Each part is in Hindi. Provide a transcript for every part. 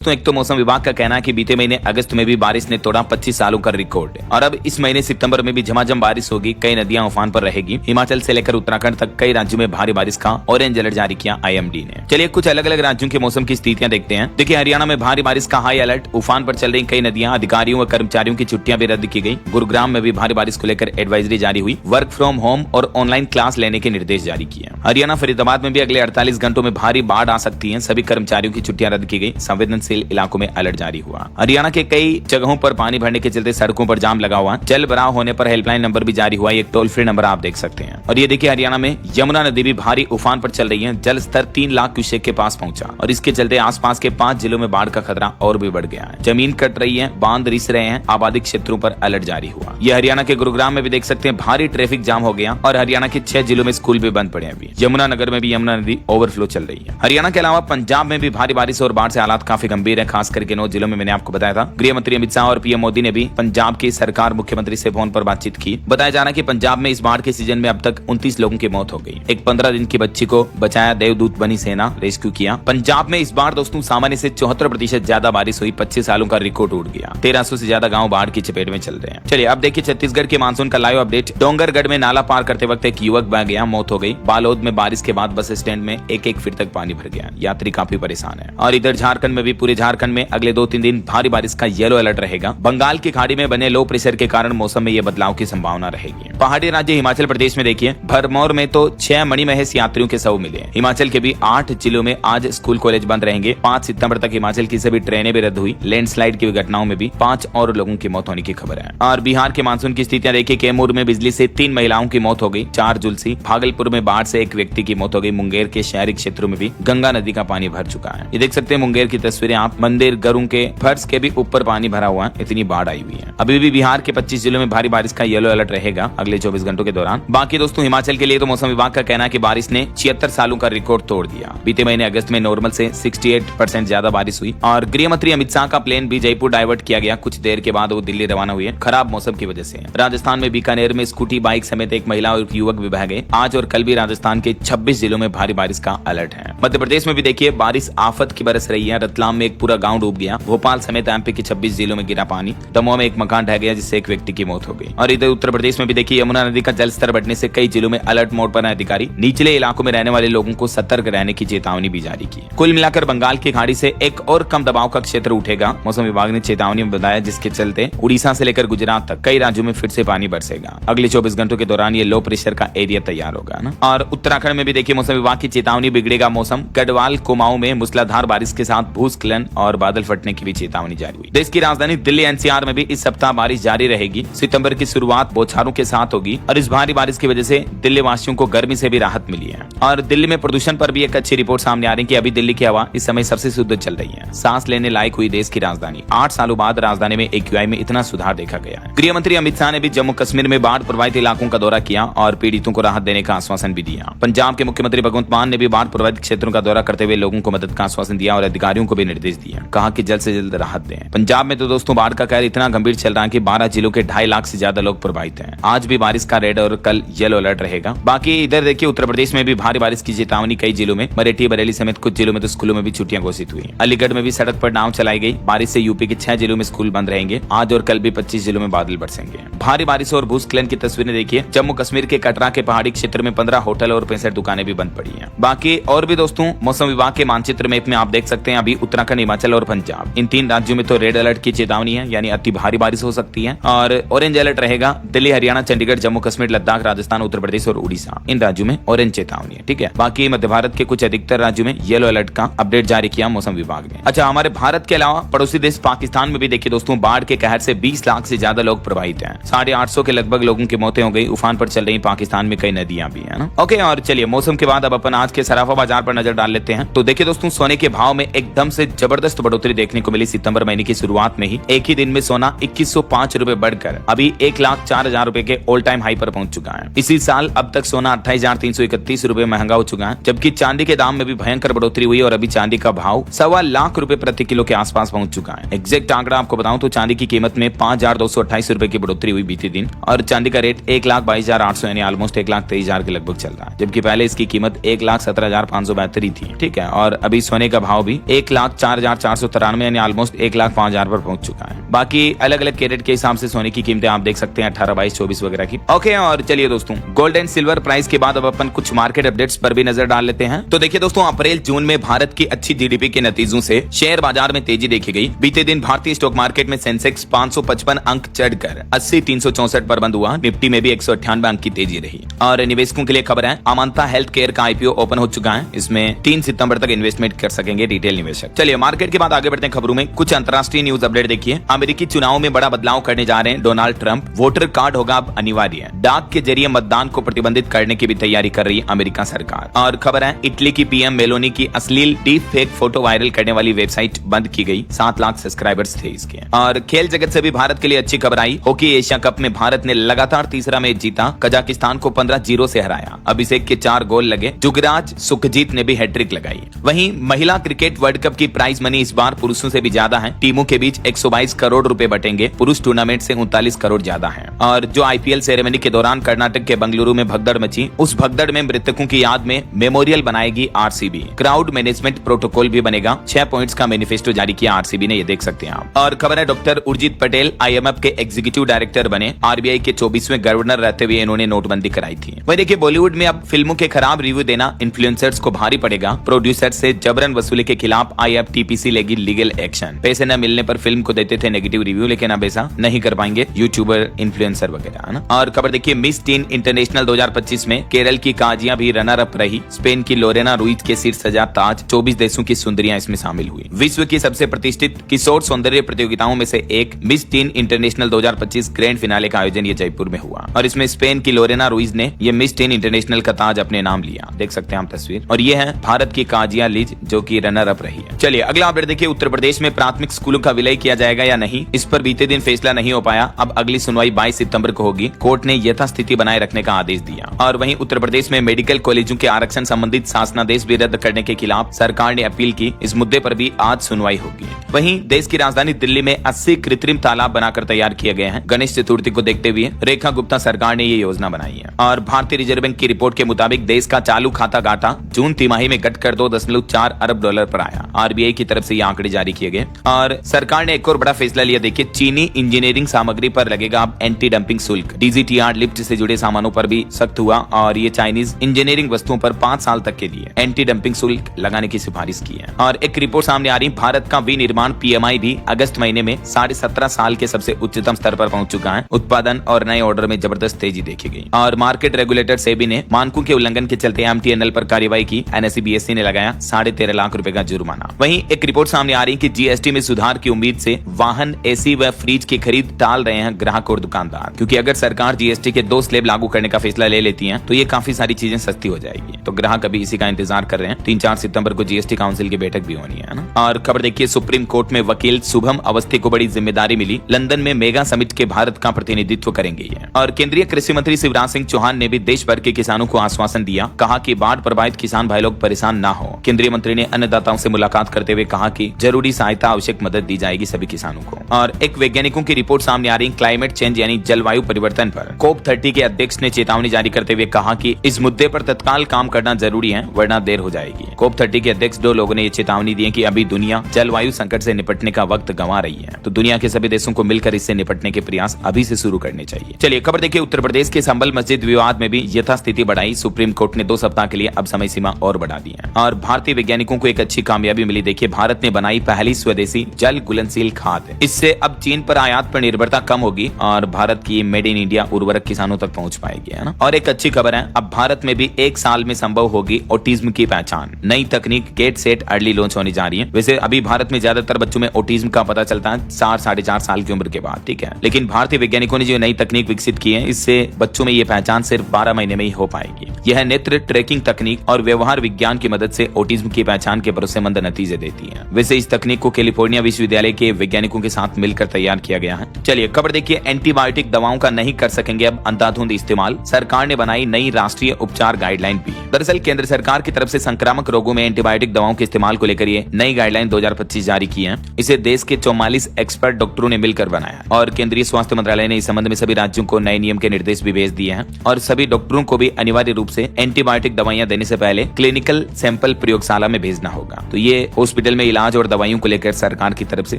तो एक तो मौसम विभाग का कहना है कि बीते महीने अगस्त में भी बारिश ने तोड़ा 25 सालों का रिकॉर्ड और अब इस महीने सितंबर में भी झमाझम बारिश होगी। कई नदियां उफान पर रहेगी। हिमाचल से लेकर उत्तराखंड तक कई राज्यों में भारी बारिश का ऑरेंज अलर्ट जारी किया आईएमडी ने। चलिए कुछ अलग अलग राज्यों के मौसम की स्थितियां देखते हैं। देखिए हरियाणा में भारी बारिश का हाई अलर्ट, उफान पर चल रही कई नदियां, अधिकारियों व कर्मचारियों की छुट्टियां भी रद्द की गई। गुरुग्राम में भी भारी बारिश को लेकर एडवाइजरी जारी हुई। वर्क फ्रॉम होम और ऑनलाइन क्लास लेने के निर्देश जारी किए। हरियाणा फरीदाबाद में भी अगले 48 घंटों में भारी बाढ़ आ सकती है। सभी कर्मचारियों की छुट्टियां रद्द की गई। संवेदनशील इलाकों में अलर्ट जारी हुआ। हरियाणा के कई जगहों पर पानी भरने के चलते सड़कों पर जाम लगा हुआ। जल भराव होने पर हेल्पलाइन नंबर भी जारी हुआ। एक टोल फ्री नंबर आप देख सकते हैं। और ये देखिए हरियाणा में यमुना नदी भी भारी उफान पर चल रही है। जल स्तर 3 लाख क्यूसेक के पास पहुंचा और इसके चलते आसपास के 5 जिलों में बाढ़ का खतरा और भी बढ़ गया है। जमीन कट रही है, बांध रिस रहे हैं, आबादी क्षेत्रों पर अलर्ट जारी हुआ। यह हरियाणा के गुरुग्राम में भी देख सकते हैं भारी ट्रैफिक जाम हो गया और हरियाणा के 6 जिलों में स्कूल भी बंद पड़े हैं। अभी यमुना नगर में भी यमुना नदी ओवरफ्लो चल रही है। हरियाणा के अलावा पंजाब में भी भारी बारिश और बाढ़ से हालात काफी गंभीर है। खास करके 9 जिलों में मैंने आपको बताया था। गृह मंत्री अमित शाह और पीएम मोदी ने भी पंजाब की सरकार मुख्यमंत्री से फोन पर बातचीत की। बताया जा रहा है कि पंजाब में इस बाढ़ के सीजन में अब तक 29 लोगों की मौत हो गई। एक 15 दिन की बच्ची को बचाया, देवदूत बनी सेना, रेस्क्यू किया। पंजाब में इस बार दोस्तों सामान्य से 74% ज्यादा बारिश हुई। 25 सालों का रिकॉर्ड उड़ गया। 1300 से ज्यादा गाँव बाढ़ की चपेट में चल रहे हैं। चलिए अब देखिए छत्तीसगढ़ के मानसून का लाइव अपडेट। डोंगरगढ़ में नाला पार करते वक्त एक युवक बह गया, मौत हो गई। बालोद में बारिश के बाद बस स्टैंड में 1-1 फीट तक पानी भर गया। यात्री काफी परेशान है। और इधर झारखंड में भी, पूरे झारखंड में अगले 2-3 दिन भारी बारिश का येलो अलर्ट रहेगा। बंगाल की खाड़ी में बने लो प्रेशर के कारण मौसम में ये बदलाव की संभावना रहेगी। पहाड़ी राज्य हिमाचल प्रदेश में देखिए भरमौर में तो 6 मणिमहेश यात्रियों के शव मिले। हिमाचल के भी 8 जिलों में आज स्कूल कॉलेज बंद रहेंगे। 5 सितंबर तक हिमाचल की सभी ट्रेनें भी रद्द हुई। लैंडस्लाइड की घटनाओं में भी 5 और लोगों की मौत होने की खबर है। और बिहार के मानसून की स्थितियां देखिए। कैमूर में बिजली से 3 महिलाओं की मौत हो गई। 4 जुलसी। भागलपुर में बाढ़ से 1 व्यक्ति की मौत हो गई। मुंगेर के शहरी क्षेत्रों में भी गंगा नदी का पानी भर चुका है। ये देख सकते हैं मुंगेर की तस्वीरें आप। मंदिर घरों के फर्श के भी ऊपर पानी भरा हुआ है। इतनी बाढ़ आई हुई है। अभी भी बिहार के 25 जिलों में भारी बारिश का येलो अलर्ट रहेगा अगले 24 घंटों के दौरान। बाकी दोस्तों हिमाचल के लिए तो मौसम विभाग का कहना है कि बारिश ने 76 सालों का रिकॉर्ड तोड़ दिया। बीते महीने अगस्त में नॉर्मल से 68% ज्यादा बारिश हुई। और गृह मंत्री अमित शाह का प्लेन भी जयपुर डाइवर्ट किया गया। कुछ देर के बाद वो दिल्ली रवाना हुए खराब मौसम की वजह से। राजस्थान में बीकानेर में स्कूटी बाइक समेत एक महिला और युवक भी बह गए। आज और कल भी राजस्थान के 26 जिलों में भारी बारिश का अलर्ट है। मध्य प्रदेश में भी देखिए बारिश आफत की बरस रही है। रतलाम में एक पूरा गाँव डूब गया। भोपाल समेत एमपी के 26 जिलों में गिरा पानी। दमोह में एक मकान ढह गया जिससे एक व्यक्ति की मौत हो गई। और इधर उत्तर प्रदेश में भी देखिए यमुना नदी का जलस्तर बढ़ने से कई जिलों में अलर्ट मोड पर है अधिकारी। निचले इलाकों में रहने वाले लोगों को सतर्क रहने की चेतावनी भी जारी की। कुल मिलाकर बंगाल की खाड़ी से एक और कम दबाव का क्षेत्र उठेगा। मौसम विभाग ने चेतावनी में बताया, जिसके चलते उड़ीसा से लेकर गुजरात तक कई राज्यों में फिर से पानी बरसेगा। अगले 24 घंटों के दौरान ये लो प्रेशर का एरिया तैयार होगा ना। और उत्तराखंड में भी देखिए मौसम विभाग की चेतावनी, बिगड़ेगा मौसम। गढ़वाल कुमाऊं में मूसलाधार बारिश के साथ भूस्खलन और बादल फटने की भी चेतावनी जारी हुई। देश की राजधानी दिल्ली एनसीआर में भी इस सप्ताह बारिश जारी रहेगी। सितंबर की शुरुआत बौछारों के साथ होगी और इस भारी बारिश की वजह से दिल्ली वासियों को गर्मी से भी राहत मिली है। और दिल्ली में प्रदूषण पर भी एक अच्छी रिपोर्ट सामने आ रही है कि अभी दिल्ली की हवा इस समय सबसे शुद्ध चल रही है। सांस लेने लायक हुई देश की राजधानी। 8 सालों बाद राजधानी में AQI में इतना सुधार देखा गया है। गृह मंत्री अमित शाह ने भी जम्मू कश्मीर में बाढ़ प्रभावित इलाकों का दौरा किया और पीड़ितों को राहत देने का आश्वासन भी दिया। पंजाब के मुख्यमंत्री भगवंत मान ने भी बाढ़ प्रभावित क्षेत्रों का दौरा करते हुए लोगों को मदद का आश्वासन दिया और अधिकारियों को भी निर्देश दिया। कहा कि जल्द से जल्द राहत दें। पंजाब में तो दोस्तों बाढ़ का कहर इतना गंभीर चल रहा है कि 12 जिलों के 2.5 लाख से ज्यादा लोग प्रभावित हैं। आज भी बारिश का रेड और कल येलो अलर्ट रहेगा। बाकी इधर देखिए उत्तर प्रदेश में भी भारी बारिश की चेतावनी कई जिलों में। मरेठी, बरेली समेत कुछ जिलों में तो स्कूलों में भी छुट्टियां घोषित हुई। अलीगढ़ में भी सड़क पर नाव चलाई गई। बारिश से यूपी के 6 जिलों में स्कूल बंद रहेंगे। आज और कल भी 25 जिलों में बादल बरसेंगे। भारी बारिश और भूस्खलन की तस्वीरें देखिए। जम्मू कश्मीर के कटरा के पहाड़ी क्षेत्र में 15 होटल और 65 दुकानें भी बंद पड़ी है। बाकी और भी दोस्तों मौसम विभाग के मानचित्र मैप में आप देख सकते हैं अभी उत्तराखंड, हिमाचल और पंजाब, इन 3 राज्यों में तो रेड अलर्ट की चेतावनी है, यानी अति भारी बारिश हो सकती है। और ऑरेंज अलर्ट रहेगा दिल्ली, हरियाणा, चंडीगढ़, जम्मू कश्मीर, लद्दाख, राजस्थान, उत्तर प्रदेश और उड़ीसा, इन राज्यों में ऑरेंज चेतावनी है। ठीक है। बाकी मध्य भारत के कुछ अधिकतर राज्यों में येलो अलर्ट का अपडेट जारी किया मौसम विभाग ने। अच्छा, हमारे भारत के अलावा पड़ोसी देश पाकिस्तान में भी देखिए दोस्तों बाढ़ के कहर से 20 लाख से ज्यादा लोग प्रभावित हैं। 850 के लगभग लोगों की मौतें हो गई। उफान पर चल रही पाकिस्तान में कई नदियां भी है ना। ओके, और चलिए मौसम के बाद अब अपन आज के सराफा बाजार पर नजर डाल लेते हैं। तो देखिए दोस्तों सोने के भाव में एकदम से जबरदस्त बढ़ोतरी देखने को मिली। सितंबर महीने की शुरुआत में ही एक ही दिन में सोना 2105 रुपए बढ़कर अभी 1,04,000 रुपए के ऑल टाइम हाई पर पहुंच चुका है। इसी साल अब तक सोना 28,331 रुपए महंगा हो चुका है, जबकि चांदी के दाम में भी भयंकर बढ़ोतरी हुई और अभी चांदी का भाव 1.25 लाख रुपए प्रति किलो के आसपास पहुंच चुका है। एग्जैक्ट आंकड़ा आपको बताऊं तो चांदी की कीमत में 5,228 रुपए की बढ़ोतरी हुई बीते दिन और चांदी का रेट 1,22,800 यानी ऑलमोस्ट 1,23,000 के लगभग चल रहा है, जबकि पहले इसकी कीमत 1,17,572 थी। ठीक है। और अभी सोने का भाव भी 1,04,000 4,493 यानी ऑलमोस्ट 1,05,000 पर पहुंच चुका है। बाकी अलग अलग कैरेट के हिसाब से सोने की कीमतें आप देख सकते हैं 18, 22, 24 वगैरह की। ओके, और चलिए दोस्तों, गोल्ड एंड सिल्वर प्राइस के बाद अब अपन कुछ मार्केट अपडेट्स पर भी नजर डाल लेते हैं। तो देखिए दोस्तों, अप्रैल जून में भारत की अच्छी जीडीपी के नतीजों से शेयर बाजार में तेजी देखी गई। बीते दिन भारतीय स्टॉक मार्केट में सेंसेक्स 555 अंक चढ़कर 80,364 पर बंद हुआ। निफ्टी में भी 198 अंक की तेजी रही। और निवेशकों के लिए खबर है, अमांता हेल्थ केयर का आईपीओ ओपन हो चुका है। इसमें 3 सितंबर तक इन्वेस्टमेंट कर सकेंगे रिटेल निवेशक। चलिए मार्केट के बाद आगे बढ़ते हैं खबरों में। कुछ अंतर्राष्ट्रीय न्यूज अपडेट देखिए। अमेरिकी चुनाव में बड़ा बदलाव करने जा रहे हैं डोनाल्ड ट्रंप। वोटर कार्ड होगा अब अनिवार्य। डाक के जरिए मतदान को प्रतिबंधित करने की भी तैयारी कर रही है अमेरिका सरकार। और खबर है, इटली की पीएम मेलोनी की अश्लील डीप फेक फोटो वायरल करने वाली वेबसाइट बंद की गई। 7 लाख सब्सक्राइबर्स थे इसके। और खेल जगत से भी भारत के लिए अच्छी खबर आई। हॉकी एशिया कप में भारत ने लगातार तीसरा मैच जीता। कजाकिस्तान को 15-0 से हराया। अभिषेक के 4 गोल लगे। जुगराज सुखजीत ने भी हैट्रिक लगाई। वहीं महिला क्रिकेट वर्ल्ड कप की प्राइज मनी इस बार पुरुषों से भी ज्यादा है। टीमों के बीच 122 करोड़ रुपए बटेंगे। पुरुष टूर्नामेंट से 39 करोड़ ज्यादा है। और जो आईपीएल सेरेमनी के दौरान कर्नाटक के बंगलुरु में भगदड़ मची, उस भगदड़ में मृतकों की याद में मेमोरियल बनाएगी आरसीबी। क्राउड मैनेजमेंट प्रोटोकॉल भी बनेगा। 6 पॉइंट्स का मैनिफेस्टो जारी किया आरसीबी ने, ये देख सकते हैं आप। और खबर है, डॉक्टर उर्जित पटेल आईएमएफ के एग्जीक्यूटिव डायरेक्टर बने। आरबीआई के 24वें गवर्नर रहते हुए इन्होंने नोटबंदी कराई थी। वही देखिए, बॉलीवुड में अब फिल्मों के खराब रिव्यू देना इन्फ्लुएंसर्स को भारी पड़ेगा। प्रोड्यूसर से जबरन वसूली के खिलाफ आईएफटीपीसी लेगी लीगल एक्शन। पैसे न मिलने पर फिल्म को देते थे नेगेटिव रिव्यू, लेकिन अब ऐसा नहीं कर पाएंगे यूट्यूबर, इन्फ्लुएंसर वगैरह, है ना। और खबर देखिए, मिस टीन इंटरनेशनल 2025 में केरल की काजिया भी रनर अप रही। स्पेन की लोरेना रुइज के सिर सजा ताज। 24 देशों की सुंदरियां इसमें शामिल हुई। विश्व की सबसे प्रतिष्ठित किशोर सौंदर्य प्रतियोगिताओं में से एक miss tin international 2025 grand finale का आयोजन ये जयपुर में हुआ। और इसमें स्पेन की लोरेना रुइज ने ये मिस टीन इंटरनेशनल का ताज अपने नाम लिया। देख सकते हैं आप तस्वीर। और ये है भारत की काजिया लिज, जो की रनर अप रही है। चलिए अगला अपडेट देखिए। उत्तर प्रदेश में प्राथमिक स्कूलों का विलय किया जाएगा या नहीं, इस पर बीते दिन फैसला नहीं हो पाया। अब अगली सुनवाई 22 सितंबर को होगी। कोर्ट ने यथास्थिति बनाए रखने का आदेश दिया। और वहीं उत्तर प्रदेश में मेडिकल कॉलेजों के आरक्षण संबंधित शासनादेश भी रद्द करने के खिलाफ सरकार ने अपील की। इस मुद्दे पर भी आज सुनवाई होगी। वहीं देश की राजधानी दिल्ली में 80 कृत्रिम तालाब बनाकर तैयार किए गए हैं। गणेश चतुर्थी को देखते हुए रेखा गुप्ता सरकार ने ये योजना बनाई है। और भारतीय रिजर्व बैंक की रिपोर्ट के मुताबिक देश का चालू खाता घाटा जून तिमाही में घटकर $2.4 अरब पर आया। आरबीआई की तरफ से ये आंकड़े जारी किए गए। और सरकार ने एक और बड़ा फैसला लिया। देखिए, चीनी इंजीनियरिंग सामग्री पर लगेगा अब एंटी डंपिंग शुल्क। डीजीटीआर लिफ्ट से जुड़े सामानों पर भी सख्त हुआ। और ये चाइनीज इंजीनियरिंग वस्तुओं पर 5 साल तक के लिए एंटी डंपिंग शुल्क लगाने की सिफारिश की है। और एक रिपोर्ट सामने आ रही, भारत का विनिर्माण पीएमआई भी अगस्त महीने में 17.5 साल के सबसे उच्चतम स्तर पर पहुंच चुका है। उत्पादन और नए ऑर्डर में जबरदस्त तेजी देखी गई। और मार्केट रेगुलेटर सेबी ने मानकों के उल्लंघन के चलते एमटीएनएल पर कार्रवाई की। एनएससी ने लगाया 13.5 लाख रुपए का जुर्माना। वहीं एक रिपोर्ट सामने आ रही कि जीएसटी में सुधार की उम्मीद से वाहन, एसी व फ्रिज की खरीद टाल रहे हैं ग्राहक और दुकानदार। क्योंकि अगर सरकार जीएसटी के 2 स्लैब लागू करने का फैसला ले लेती है तो ये काफी सारी चीजें सस्ती हो जाएगी। तो ग्राहक अभी इसी का इंतजार कर रहे हैं। 3-4 सितंबर को जीएसटी काउंसिल की बैठक भी होनी है ना। और खबर देखिए, सुप्रीम कोर्ट में वकील शुभम अवस्थी को बड़ी जिम्मेदारी मिली। लंदन में मेगा समिट के भारत का प्रतिनिधित्व करेंगे ये। और केंद्रीय कृषि मंत्री शिवराज सिंह चौहान ने भी देश भर के किसानों को आश्वासन दिया। कहा कि बाढ़ प्रभावित किसान भाई लोग परेशान ना हो। केंद्रीय मंत्री ने अन्नदाताओं से मुलाकात करते हुए कहा कि जरूरी सहायता, आवश्यक मदद दी जाएगी सभी किसानों को। और एक वैज्ञानिकों की रिपोर्ट सामने आ रही, क्लाइमेट चेंज यानी जलवायु परिवर्तन पर COP30 के अध्यक्ष ने चेतावनी जारी करते हुए कहा कि इस मुद्दे पर तत्काल काम करना जरूरी है, वरना देर हो जाएगी। COP30 के अध्यक्ष 2 लोगों ने ये चेतावनी दी है कि अभी दुनिया जलवायु संकट से निपटने का वक्त गंवा रही है। तो दुनिया के सभी देशों को मिलकर इससे निपटने के प्रयास अभी से शुरू करने चाहिए। चलिए खबर देखिए, उत्तर प्रदेश के संभल मस्जिद विवाद में भी यथास्थिति बढ़ाई। सुप्रीम कोर्ट ने 2 सप्ताह के लिए अब समय सीमा और बढ़ा दी है। और भारतीय वैज्ञानिकों को एक अच्छी कामयाबी मिली। देखिए, भारत ने बनाई पहली स्वदेशी जल घुलनशील खाद। इससे अब चीन पर आयात पर निर्भरता कम होगी और भारत की मेड इन इंडिया उर्वरक किसानों तक पहुंच पाएगी, है ना। और एक अच्छी खबर है, अब भारत में भी 1 साल में संभव होगी ऑटिज्म की पहचान। नई तकनीक गेट सेट अर्ली लॉन्च होने जा रही है। वैसे अभी भारत में ज्यादातर बच्चों में ऑटिज्म का पता चलता है 4-4.5 साल की उम्र के बाद, ठीक है। लेकिन भारतीय वैज्ञानिकों ने जो नई तकनीक विकसित की है, इससे बच्चों में ये पहचान सिर्फ 12 महीने में ही हो पाएगी। यह नेत्र ट्रैकिंग तकनीक और व्यवहार विज्ञान की मदद से ऑटिज्म की पहचान के भरोसेमंद नतीजे देती है। वैसे इस तकनीक को कैलिफोर्निया विश्वविद्यालय के वैज्ञानिकों के साथ मिलकर तैयार किया गया है। चलिए खबर देखिए, एंटीबायोटिक दवाओं का नहीं कर सकेंगे अब अंधाधुंध इस्तेमाल। सरकार ने बनाई नई राष्ट्रीय उपचार गाइडलाइन भी। दरअसल केंद्र सरकार की तरफ से संक्रामक रोगों में एंटीबायोटिक दवाओं के इस्तेमाल को लेकर ये नई गाइडलाइन 2025 जारी की है। इसे देश के 44 एक्सपर्ट डॉक्टरों ने मिलकर बनाया और केंद्रीय स्वास्थ्य मंत्रालय ने इस संबंध में सभी राज्यों को नए नियम के निर्देश भी भेज दिए हैं। और सभी डॉक्टरों को भी अनिवार्य रूप से एंटीबायोटिक दवाइयां देने से पहले क्लिनिकल सैंपल प्रयोगशाला में भेजना होगा। तो ये हॉस्पिटल हॉस्पिटल में इलाज और दवाइयों को लेकर सरकार की तरफ से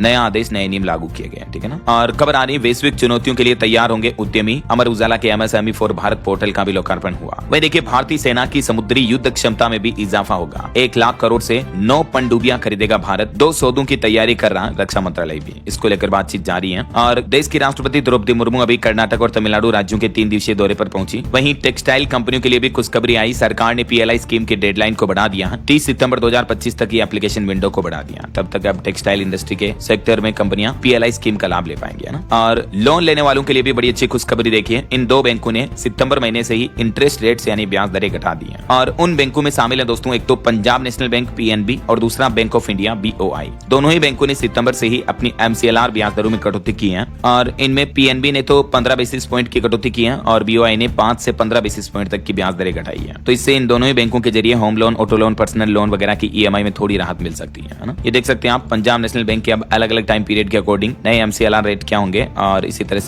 नया आदेश, नए नियम लागू किए गए हैं, ठीक है ना। और खबर आ रही है, वैश्विक चुनौतियों के लिए तैयार होंगे उद्यमी। अमर उजाला के MSME फॉर भारत पोर्टल का भी लोकार्पण हुआ। वही देखिए, भारतीय सेना की समुद्री युद्ध क्षमता में भी इजाफा होगा। 1 लाख करोड़ से 9 पनडुब्बियां खरीदेगा भारत। 2 सौदों की तैयारी कर रहा रक्षा मंत्रालय भी। इसको लेकर बातचीत जारी है। और देश की राष्ट्रपति द्रौपदी मुर्मू अभी कर्नाटक और तमिलनाडु राज्यों के 3 दिवसीय दौरे पर पहुंची। वहीं टेक्सटाइल कंपनियों के लिए भी खुशखबरी आई। सरकार ने PLI स्कीम की डेडलाइन को बढ़ा दिया है। 30 सितंबर 2025 तक की एप्लीकेशन विंडो को बढ़ा दिया। तब तक अब टेक्सटाइल इंडस्ट्री के सेक्टर में कंपनियां PLI स्कीम का लाभ ले पाएंगे, है ना। और लोन लेने वालों के लिए भी बड़ी अच्छी खुशखबरी देखिए। इन 2 बैंकों ने सितंबर महीने से ही इंटरेस्ट रेट यानी ब्याज दरें घटा दी हैं। और उन बैंकों में शामिल है दोस्तों, एक तो पंजाब नेशनल बैंक PNB और दूसरा बैंक ऑफ इंडिया BOI। दोनों ही बैंकों ने सितंबर से ही अपनी MCLR ब्याज दरों में कटौती की है। और इनमें PNB ने तो 15 बेसिस पॉइंट की कटौती की है और BOI ने 5 से 15 बेसिस पॉइंट तक की ब्याज दरें घटाई है। तो इससे इन दोनों ही बैंकों के जरिए home loan, auto loan, personal loan वगैरह की EMI में थोड़ी राहत मिल सकती है ना। ये देख सकते हैं आप, पंजाब नेशनल बैंक के अब अलग अलग टाइम पीरियड के अकॉर्डिंग नए MCLR रेट क्या होंगे और इसी तरह